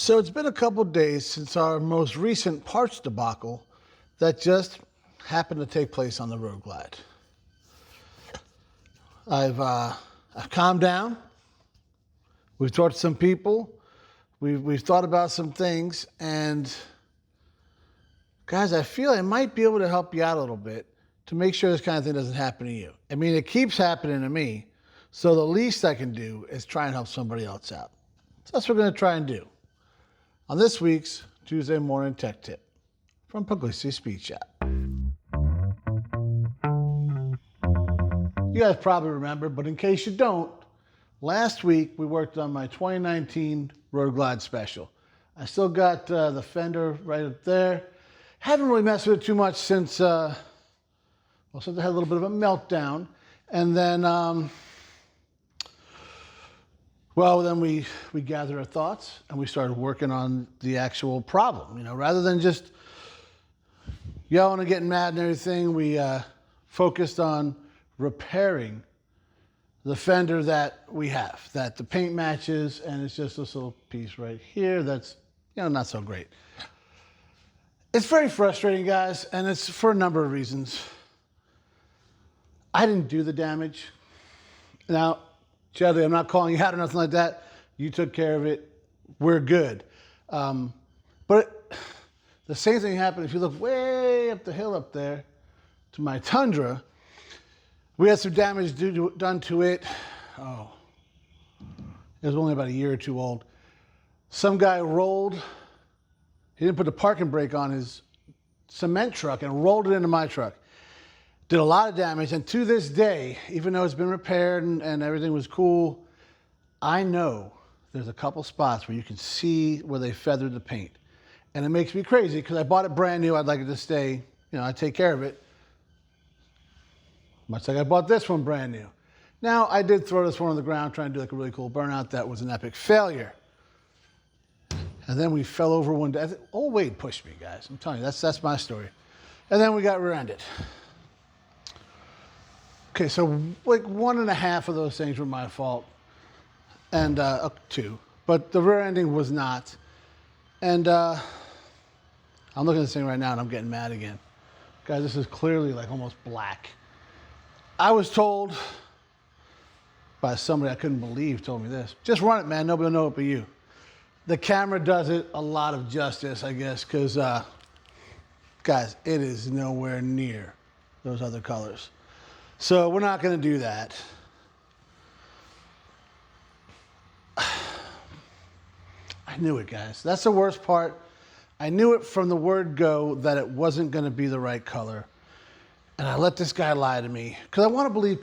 So it's been a couple days since our most recent parts debacle that just happened to take place on the Road Glide. I've calmed down. We've talked to some people. We've thought about some things, and guys, I feel I might be able to help you out a little bit to make sure this kind of thing doesn't happen to you. I mean, it keeps happening to me, so the least I can do is try and help somebody else out. So that's what we're going to try and do on this week's Tuesday Morning Tech Tip from Pugliese Speed Shop. You guys probably remember, but in case you don't, last week we worked on my 2019 Road Glide special. I still got the fender right up there. Haven't really messed with it too much since, since I had a little bit of a meltdown. And then, then we gathered our thoughts and we started working on the actual problem. You know, rather than just yelling and getting mad and everything, we focused on repairing the fender that we have, that the paint matches, and it's just this little piece right here that's, not so great. It's very frustrating, guys, and it's for a number of reasons. I didn't do the damage. Now, Chaz, I'm not calling you out or nothing like that. You took care of it. We're good. But the same thing happened if you look way up the hill up there to my Tundra. We had some damage done to it. Oh, it was only about a year or two old. Some guy rolled. He didn't put the parking brake on his cement truck and rolled it into my truck. Did a lot of damage, and to this day, even though it's been repaired and everything was cool, I know there's a couple spots where you can see where they feathered the paint. And it makes me crazy because I bought it brand new. I'd like it to stay, I take care of it. Much like I bought this one brand new. Now, I did throw this one on the ground trying to do like a really cool burnout. That was an epic failure. And then we fell over one day. Old Wade pushed me, guys. I'm telling you, that's my story. And then we got rear-ended. Okay, so like 1.5 of those things were my fault. And 2. But the rear ending was not. And I'm looking at this thing right now and I'm getting mad again. Guys, this is clearly like almost black. I was told by somebody I couldn't believe told me this. Just run it, man. Nobody will know it but you. The camera does it a lot of justice, I guess, because, guys, it is nowhere near those other colors. So we're not going to do that. I knew it, guys. That's the worst part. I knew it from the word go that it wasn't going to be the right color. And I let this guy lie to me because I want to believe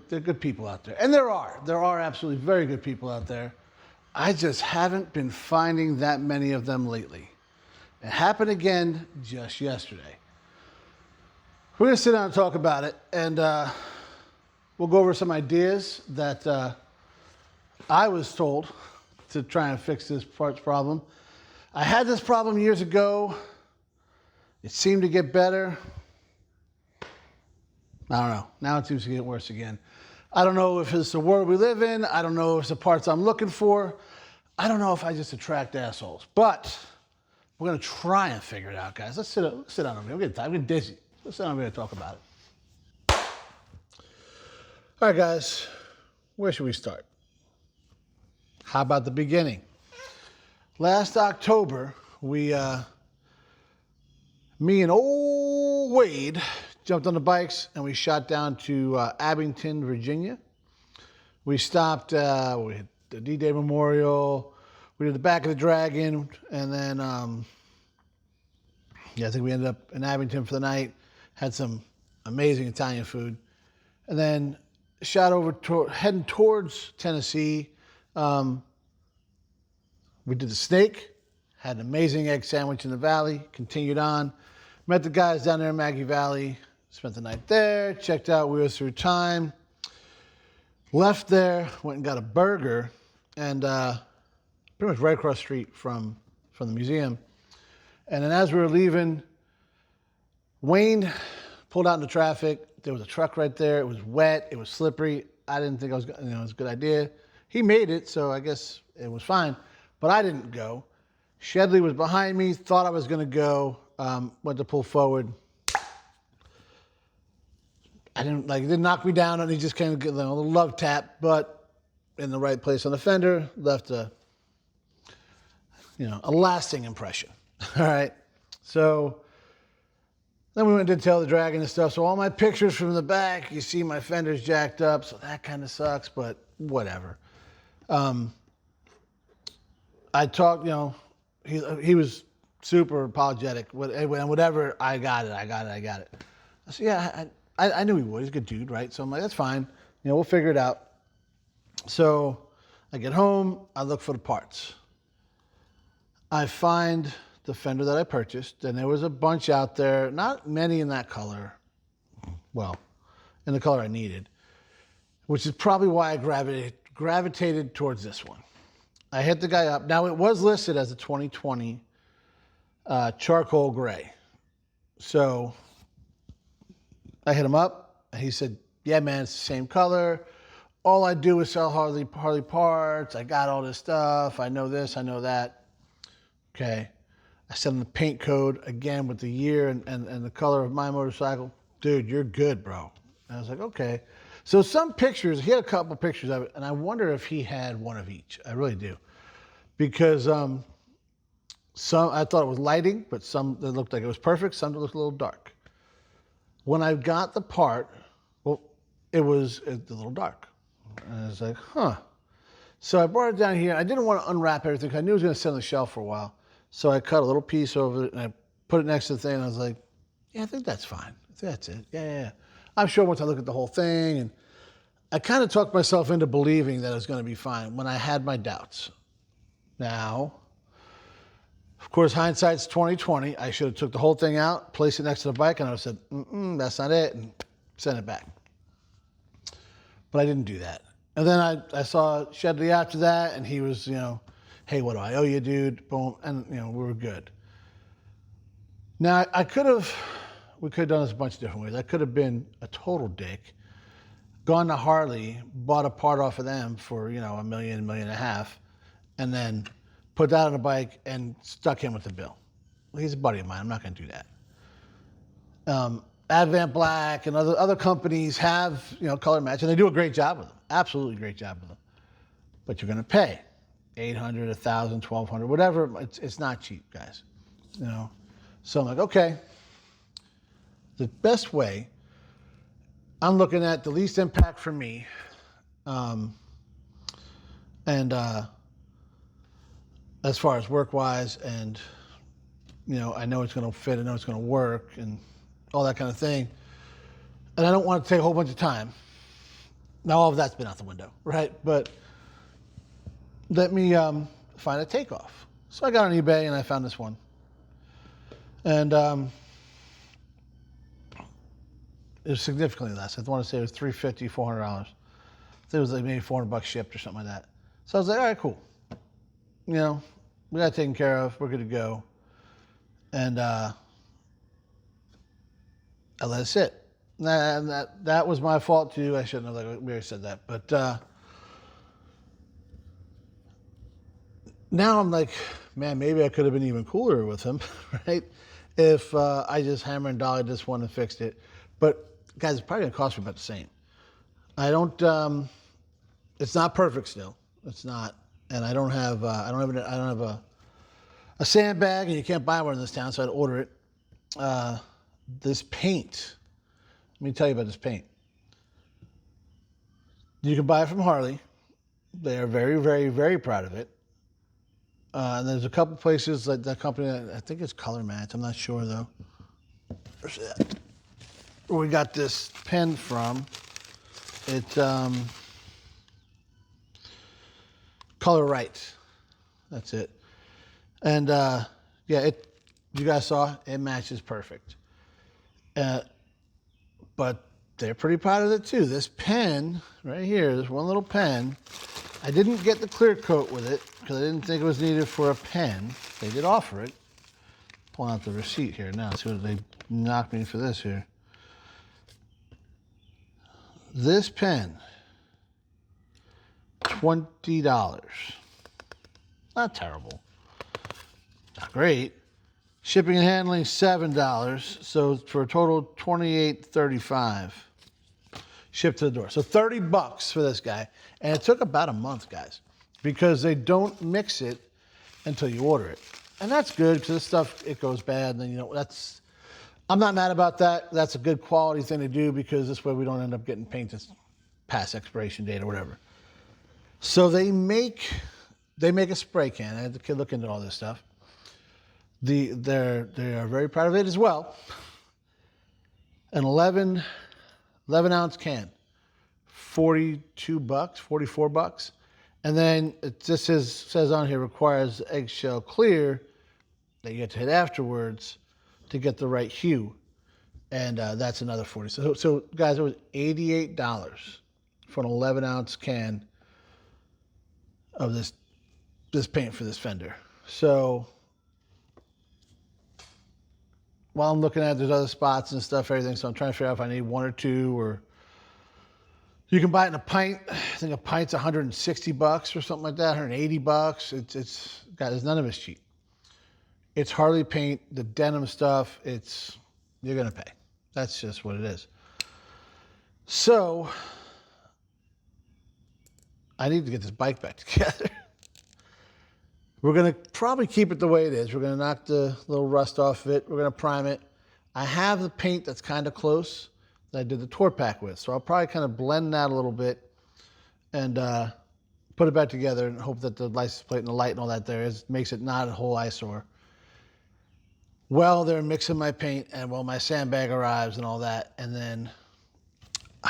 they're good people out there. And there are absolutely very good people out there. I just haven't been finding that many of them lately. It happened again just yesterday. We're going to sit down and talk about it, and we'll go over some ideas that I was told to try and fix this parts problem. I had this problem years ago. It seemed to get better. I don't know. Now it seems to get worse again. I don't know if it's the world we live in. I don't know if it's the parts I'm looking for. I don't know if I just attract assholes. But we're going to try and figure it out, guys. Let's sit down over here. I'm getting dizzy. Let's sit down over here and talk about it. All right, guys. Where should we start? How about the beginning? Last October, me and old Wade jumped on the bikes and we shot down to Abington, Virginia. We stopped, we hit the D-Day Memorial, we did the back of the Dragon, and then, I think we ended up in Abington for the night, had some amazing Italian food, and then shot over heading towards Tennessee. We did the Snake, had an amazing egg sandwich in the valley, continued on, met the guys down there in Maggie Valley, spent the night there, checked out Wheels Through Time, left there, went and got a burger, and pretty much right across the street from the museum. And then as we were leaving, Wayne pulled out into traffic. There was a truck right there. It was wet. It was slippery. I didn't think it was a good idea. He made it, so I guess it was fine. But I didn't go. Shedley was behind me, thought I was going to go, went to pull forward. It didn't knock me down, and he just kind of get a little love tap, but in the right place on the fender, left a lasting impression. All right. So then we went to Tail the Dragon and stuff. So all my pictures from the back, you see my fender's jacked up. So that kind of sucks, but whatever. I talked, he was super apologetic. Whatever, I got it. I said, yeah, I knew he would. He's a good dude, right? So I'm like, that's fine. We'll figure it out. So I get home. I look for the parts. I find the fender that I purchased, and there was a bunch out there, not many in that color. Well, in the color I needed, which is probably why I gravitated towards this one. I hit the guy up. Now, it was listed as a 2020 charcoal gray. So I hit him up. He said, yeah, man, it's the same color. All I do is sell Harley parts. I got all this stuff. I know this, I know that. Okay. I sent him the paint code again with the year and the color of my motorcycle. Dude, you're good, bro. And I was like, okay. So some pictures, he had a couple pictures of it, and I wonder if he had one of each. I really do. Because some, I thought it was lighting, but some that looked like it was perfect. Some that looked a little dark. When I got the part, well, it was a little dark. And I was like, huh. So I brought it down here. I didn't want to unwrap everything because I knew it was going to sit on the shelf for a while. So I cut a little piece over it and I put it next to the thing. And I was like, yeah, I think that's fine. I think that's it. Yeah. I'm sure once I look at the whole thing, and I kind of talked myself into believing that it was going to be fine when I had my doubts. Now, of course, hindsight's 2020. I should have took the whole thing out, placed it next to the bike, and I would have said, that's not it, and sent it back. But I didn't do that. And then I saw Shedley after that, and he was, hey, what do I owe you, dude? Boom. And, we were good. Now, we could have done this a bunch of different ways. I could have been a total dick, gone to Harley, bought a part off of them for, $1 million, $1.5 million, and then put that on a bike and stuck him with the bill. Well, he's a buddy of mine. I'm not going to do that. Advent Black and other companies have, color match, and they do a great job with them. Absolutely great job with them. But you're going to pay $800, $1,000, $1,200, whatever. It's not cheap, guys. So I'm like, okay. The best way, I'm looking at the least impact for me, and as far as work-wise, and I know it's going to fit, I know it's going to work, and all that kind of thing. And I don't want to take a whole bunch of time. Now all of that's been out the window, right? But let me find a takeoff. So I got on eBay and I found this one, and it was significantly less. I want to say it was $350, $400. I think it was like maybe $400 shipped or something like that. So I was like, all right, cool. We got it taken care of. We're good to go. And I let it sit. And that was my fault too. I shouldn't have. We already said that. But now I'm like, man, maybe I could have been even cooler with him, right? If I just hammer and dolly this one and fixed it. But guys, it's probably gonna cost me about the same. I don't. It's not perfect still. It's not, and I don't have a sandbag, and you can't buy one in this town, so I'd order it. This paint. Let me tell you about this paint. You can buy it from Harley. They are very, very, very proud of it. And there's a couple places like that company. I think it's Color Match. I'm not sure though. Where's that? Where we got this pen from? It's Color Right. That's it. And you guys saw it matches perfect. But they're pretty proud of it too. This pen right here, this one little pen, I didn't get the clear coat with it because I didn't think it was needed for a pen. They did offer it. Pulling out the receipt here now. See what they knocked me for this here. This pen, $20. Not terrible. not great. Shipping and handling, $7. So for a total $28.35. Shipped to the door. So $30 for this guy. And it took about a month, guys, because they don't mix it until you order it. And that's good because this stuff, it goes bad. And then, I'm not mad about that. That's a good quality thing to do because this way we don't end up getting paint that's past expiration date or whatever. So they make a spray can. I had to look into all this stuff. They are very proud of it as well. An 11 ounce can, $42, $44. And then it just says on here requires eggshell clear that you get to hit afterwards to get the right hue. And that's another $40. So guys, it was $88 for an 11 ounce can of this paint for this fender. So while I'm looking at, there's other spots and stuff, everything. So I'm trying to figure out if I need one or two, or you can buy it in a pint. I think a pint's $160 or something like that, $180. Guys, none of it's cheap. It's Harley paint, the denim stuff. You're gonna pay. That's just what it is. So I need to get this bike back together. We're going to probably keep it the way it is. We're going to knock the little rust off of it. We're going to prime it. I have the paint that's kind of close that I did the tour pack with. So I'll probably kind of blend that a little bit and put it back together and hope that the license plate and the light and all that makes it not a whole eyesore. Well, they're mixing my paint and my sandbag arrives and all that. And then,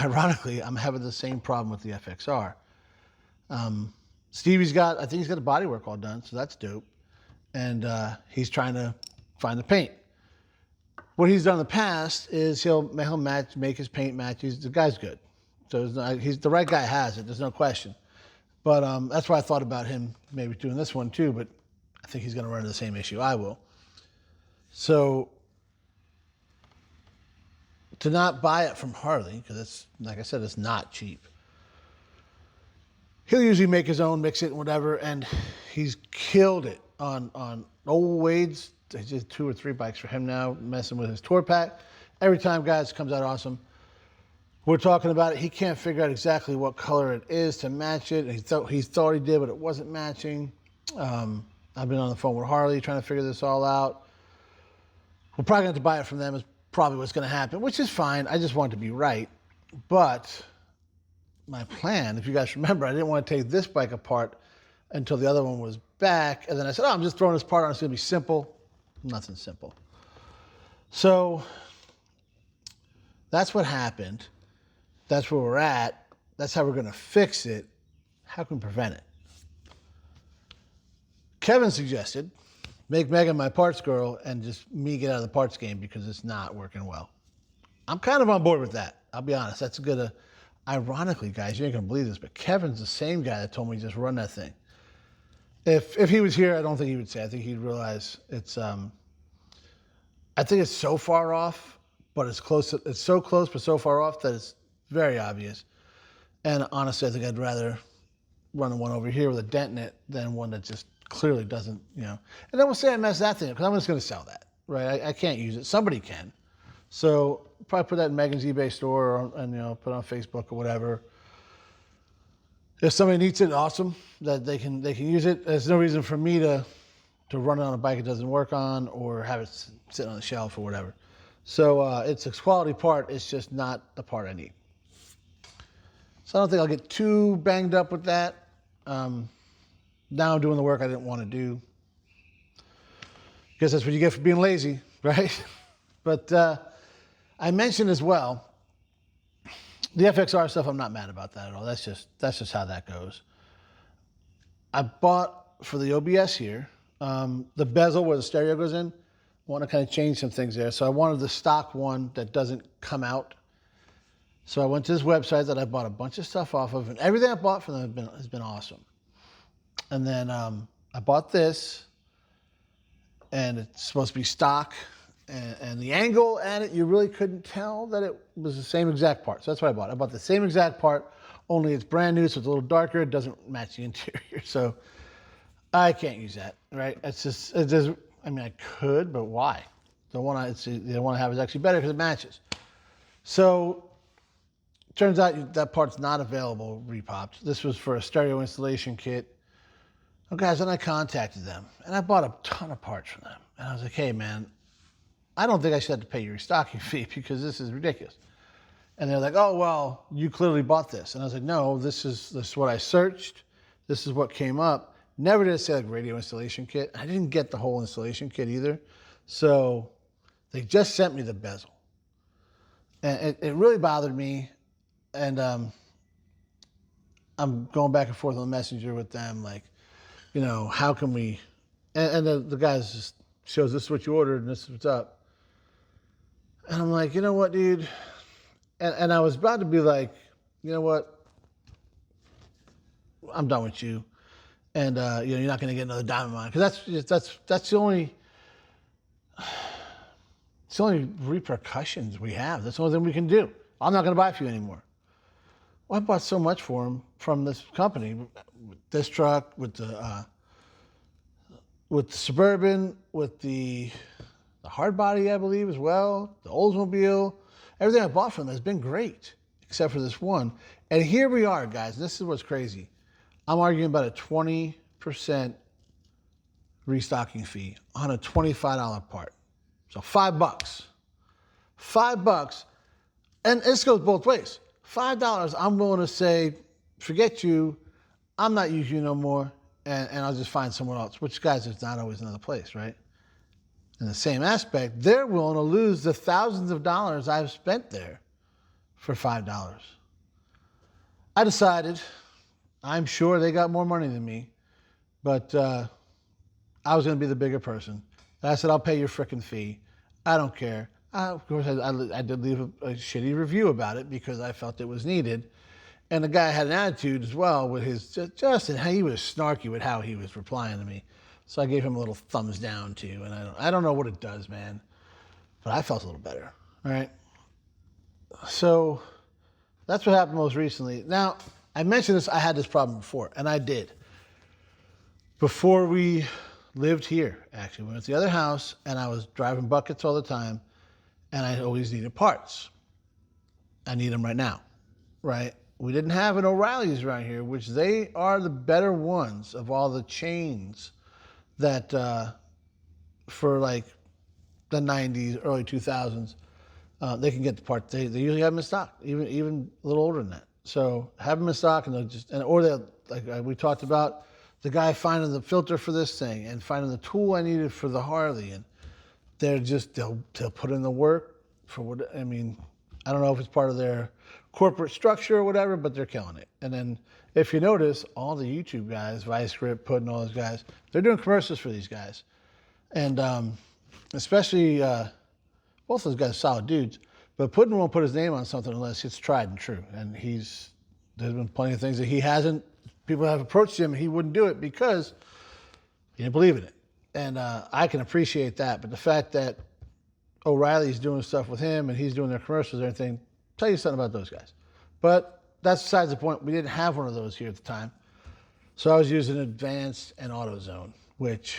ironically, I'm having the same problem with the FXR. Stevie's I think he's got the bodywork all done, so that's dope. And he's trying to find the paint. What he's done in the past is he'll make his paint match. The guy's good. So he's the right guy has it, there's no question. But that's why I thought about him maybe doing this one too, but I think he's gonna run into the same issue I will. So to not buy it from Harley, because it's, like I said, it's not cheap. He'll usually make his own, mix it and whatever, and he's killed it on old Wade's. He did 2 or 3 bikes for him now, messing with his tour pack. Every time, guys, it comes out awesome. We're talking about it. He can't figure out exactly what color it is to match it. He thought he did, but it wasn't matching. I've been on the phone with Harley trying to figure this all out. We're probably going to have to buy it from them is probably what's going to happen, which is fine. I just want it to be right. But my plan, if you guys remember, I didn't want to take this bike apart until the other one was back. And then I said, I'm just throwing this part on. It's going to be simple. Nothing simple. So that's what happened. That's where we're at. That's how we're going to fix it. How can we prevent it? Kevin suggested make Megan my parts girl and just me get out of the parts game because it's not working well. I'm kind of on board with that. I'll be honest. That's good. Ironically, guys, you ain't going to believe this, but Kevin's the same guy that told me just run that thing. If he was here, I don't think he would say. I think he'd realize it's. I think it's so far off, but it's close. It's so close, but so far off that it's very obvious. And honestly, I think I'd rather run one over here with a dent in it than one that just clearly doesn't. And then we'll say I messed that thing up because I'm just going to sell that, right? I can't use it. Somebody can. So probably put that in Megan's eBay store and put it on Facebook or whatever. If somebody needs it, awesome, that they can use it. There's no reason for me to run it on a bike it doesn't work on or have it sitting on the shelf or whatever. So it's a quality part. It's just not the part I need. So I don't think I'll get too banged up with that. Now I'm doing the work I didn't want to do. Guess that's what you get for being lazy, right? But I mentioned as well, the FXR stuff, I'm not mad about that at all. That's just how that goes. I bought for the OBS here, the bezel where the stereo goes in. I want to kind of change some things there. So I wanted the stock one that doesn't come out. So I went to this website that I bought a bunch of stuff off of, and everything I bought from them has been awesome. And then I bought this, and it's supposed to be stock. And the angle at it, you really couldn't tell that it was the same exact part. So that's what I bought. I bought the same exact part, only it's brand new, so it's a little darker. It doesn't match the interior. So I can't use that, right? It's just I mean, I could, but why? The one I want to have is actually better because it matches. So turns out that part's not available, repopped. This was for a stereo installation kit. Oh, guys, then I contacted them, and I bought a ton of parts from them. And I was like, hey, man, I don't think I should have to pay your restocking fee because this is ridiculous. And they're like, oh, well, you clearly bought this. And I was like, no, this is what I searched. This is what came up. Never did it say like radio installation kit. I didn't get the whole installation kit either. So they just sent me the bezel. And it really bothered me. And I'm going back and forth on the messenger with them, like, you know, how can we... And the guys just shows, this is what you ordered and this is what's up. And I'm like, you know what, dude? And I was about to be like, you know what? I'm done with you. And, you know, you're not going to get another diamond mine. Because that's the only... It's the only repercussions we have. That's the only thing we can do. I'm not going to buy for you anymore. Well, I bought so much for them from this company, with this truck, with the Suburban, with the hard body, I believe, as well, the Oldsmobile. Everything I bought from them has been great, except for this one. And here we are, guys. This is what's crazy. I'm arguing about a 20% restocking fee on a $25 part. So $5. $5. And this goes both ways. $5, I'm willing to say, forget you, I'm not using you no more, and I'll just find somewhere else, which, guys, there's not always another place, right? In the same aspect, they're willing to lose the thousands of dollars I've spent there for $5. I decided, I'm sure they got more money than me, but I was going to be the bigger person. And I said, I'll pay your frickin' fee. I don't care. Of course, I did leave a shitty review about it because I felt it was needed. And the guy had an attitude as well with his, Justin, how he was snarky with how he was replying to me. So I gave him a little thumbs down too. And I don't know what it does, man, but I felt a little better. All right. So that's what happened most recently. Now, I mentioned this, I had this problem before, and I did. Before we lived here, actually. We went to the other house, and I was driving buckets all the time, and I always needed parts. I need them right now, right? We didn't have an O'Reilly's around here, which they are the better ones of all the chains that for like the 90s, early 2000s, they can get the parts. They usually have them in stock, even a little older than that. So have them in stock, and they'll just, or they'll, like we talked about, the guy finding the filter for this thing and finding the tool I needed for the Harley, and they'll put in the work for what, I mean, I don't know if it's part of their corporate structure or whatever, but they're killing it. And then if you notice, all the YouTube guys, Vice Grip, Puddin', all those guys, they're doing commercials for these guys. And especially, both those guys are solid dudes, but Puddin' won't put his name on something unless it's tried and true. And there's been plenty of things that he hasn't, people have approached him and he wouldn't do it because he didn't believe in it. And I can appreciate that. But the fact that O'Reilly's doing stuff with him and he's doing their commercials and everything, tell you something about those guys. But that's besides the point. We didn't have one of those here at the time. So I was using Advanced and AutoZone, which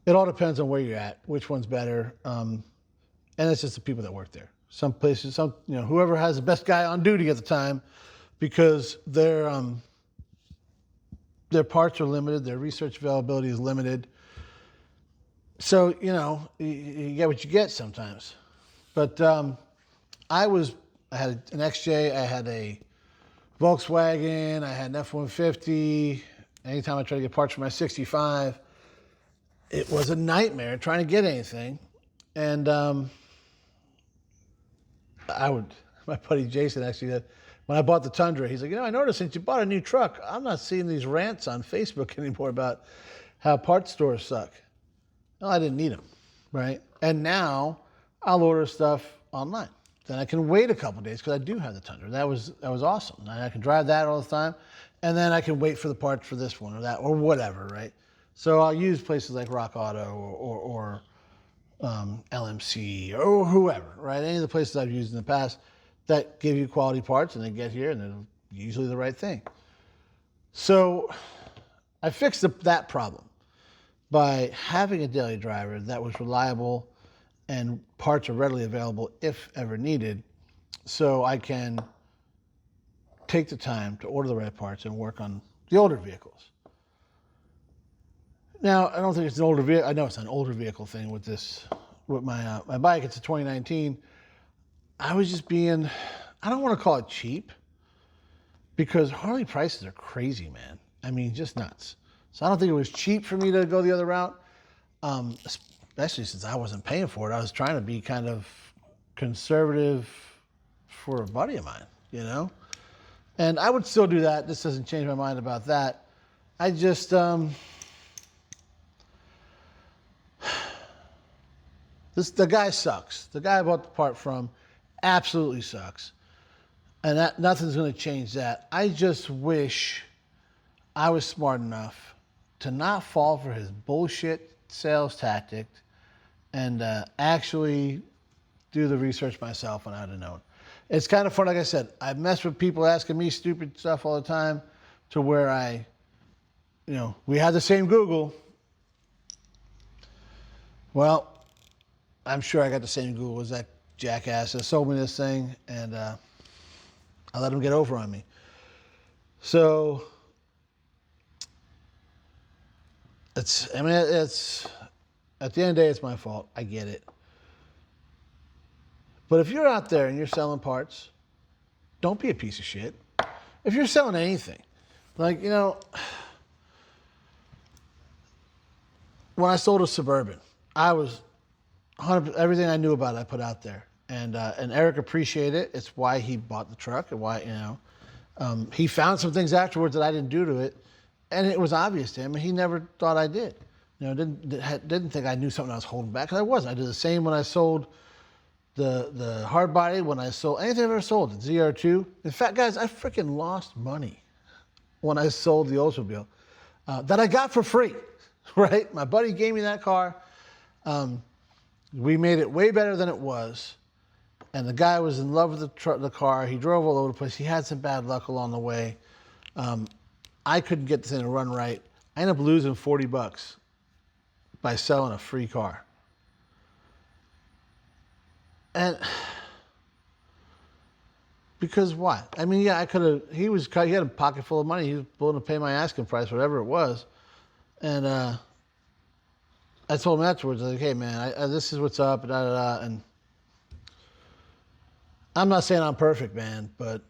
it all depends on where you're at, which one's better. And it's just the people that work there. Some places, whoever has the best guy on duty at the time, because their parts are limited, their research availability is limited. So, you get what you get sometimes. But I had an XJ, I had a Volkswagen, I had an F-150. Anytime I tried to get parts for my 65, it was a nightmare trying to get anything. And my buddy Jason actually, when I bought the Tundra, he's like, I noticed since you bought a new truck, I'm not seeing these rants on Facebook anymore about how parts stores suck. Well, I didn't need them, right? And now I'll order stuff online. Then I can wait a couple of days because I do have the Tundra. That was awesome. And I can drive that all the time. And then I can wait for the parts for this one or that or whatever, right? So I'll use places like Rock Auto or LMC or whoever, right? Any of the places I've used in the past that give you quality parts and they get here and they're usually the right thing. So I fixed that problem by having a daily driver that was reliable and parts are readily available if ever needed, so I can take the time to order the right parts and work on the older vehicles. Now, I don't think it's an older vehicle. I know it's an older vehicle thing with this, with my my bike. It's a 2019. I was just being, I don't want to call it cheap, because Harley prices are crazy, man. I mean, just nuts. So I don't think it was cheap for me to go the other route, especially since I wasn't paying for it. I was trying to be kind of conservative for a buddy of mine, you know? And I would still do that. This doesn't change my mind about that. I just, the guy sucks. The guy I bought the part from absolutely sucks. And that nothing's going to change that. I just wish I was smart enough to not fall for his bullshit sales tactic and actually do the research myself on how to know it. It's kind of fun. Like I said, I mess with people asking me stupid stuff all the time, to where we had the same Google. Well, I'm sure I got the same Google as that jackass that sold me this thing, and I let him get over on me. So it's at the end of the day, it's my fault. I get it. But if you're out there and you're selling parts, don't be a piece of shit. If you're selling anything, like, when I sold a Suburban, I was 100%, everything I knew about it, I put out there. And Eric appreciated it. It's why he bought the truck, and why, he found some things afterwards that I didn't do to it. And it was obvious to him, and he never thought I did. Didn't think I knew something I was holding back, because I wasn't. I did the same when I sold the hard body, when I sold anything I've ever sold, the ZR2. In fact, guys, I freaking lost money when I sold the Oldsmobile that I got for free, right? My buddy gave me that car. We made it way better than it was. And the guy was in love with the car. He drove all over the place. He had some bad luck along the way. I couldn't get this thing to run right. I ended up losing $40 by selling a free car. And because what? I mean, yeah, I could have. He had a pocket full of money. He was willing to pay my asking price, whatever it was. And I told him afterwards, like, hey man, this is what's up, and I'm not saying I'm perfect, man, but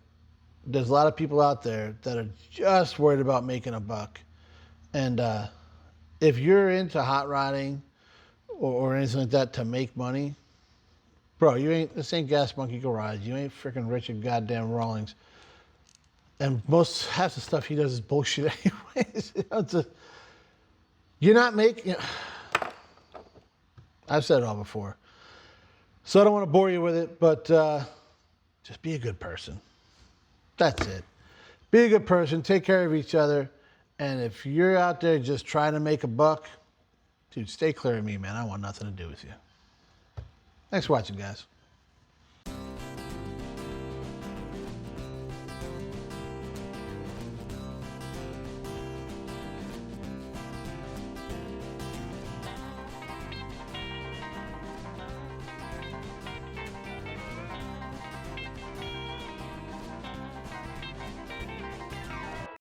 there's a lot of people out there that are just worried about making a buck. And if you're into hot rodding or anything like that to make money, bro, this ain't Gas Monkey Garage. You ain't freaking Richard goddamn Rawlings. And half the stuff he does is bullshit anyways. You're not making... I've said it all before. So I don't want to bore you with it, but just be a good person. That's it. Be a good person. Take care of each other. And if you're out there just trying to make a buck, dude, stay clear of me, man. I want nothing to do with you. Thanks for watching, guys.